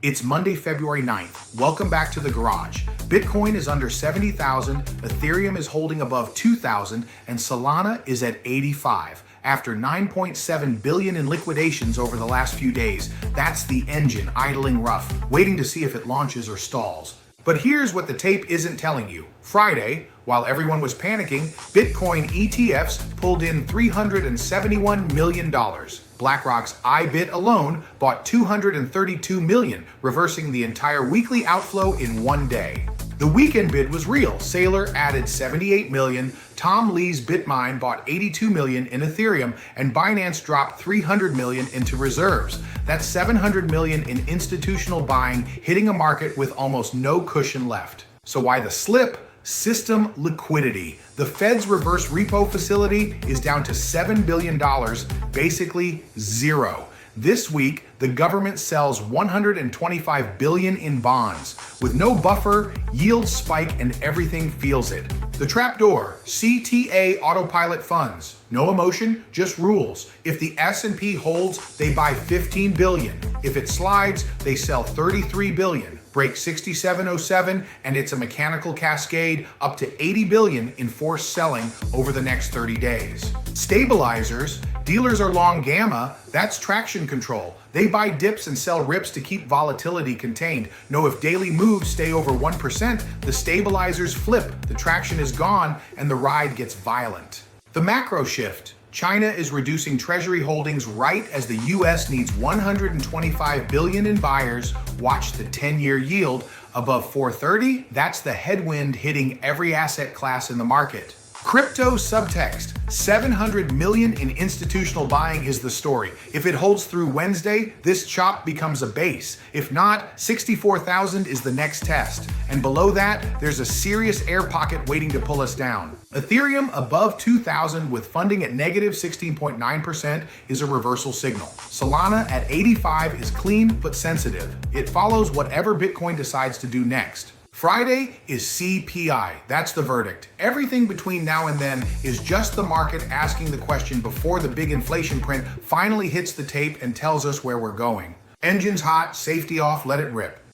It's Monday, February 9th. Welcome back to the garage. Bitcoin is under 70,000, Ethereum is holding above 2,000, and Solana is at 85. After 9.7 billion in liquidations over the last few days, that's the engine idling rough, waiting to see if it launches or stalls. But here's what the tape isn't telling you. Friday, while everyone was panicking, Bitcoin ETFs pulled in $371 million. BlackRock's iBit alone bought $232 million, reversing the entire weekly outflow in one day. The weekend bid was real. Saylor added $78 million, Tom Lee's Bitmine bought $82 million in Ethereum, and Binance dropped $300 million into reserves. That's $700 million in institutional buying, hitting a market with almost no cushion left. So why the slip? System liquidity. The Fed's reverse repo facility is down to $7 billion, basically zero. This week, the government sells $125 billion in bonds. With no buffer, yields spike and everything feels it. The trapdoor, CTA autopilot funds. No emotion, just rules. If the S&P holds, they buy $15 billion. If it slides, they sell $33 billion. Break 6707 and it's a mechanical cascade up to $80 billion in forced selling over the next 30 days. Stabilizers. Dealers are long gamma, that's traction control. They buy dips and sell rips to keep volatility contained. Know if daily moves stay over 1%, the stabilizers flip, the traction is gone, and the ride gets violent. The macro shift. China is reducing treasury holdings right as the US needs $125 billion in buyers. Watch the 10-year yield above 430. That's the headwind hitting every asset class in the market. Crypto subtext. 700 million in institutional buying is the story. If it holds through Wednesday, this chop becomes a base. If not, 64,000 is the next test. And below that, there's a serious air pocket waiting to pull us down. Ethereum above 2,000 with funding at negative 16.9% is a reversal signal. Solana at 85 is clean but sensitive. It follows whatever Bitcoin decides to do next. Friday is CPI. That's the verdict. Everything between now and then is just the market asking the question before the big inflation print finally hits the tape and tells us where we're going. Engines hot, safety off, let it rip.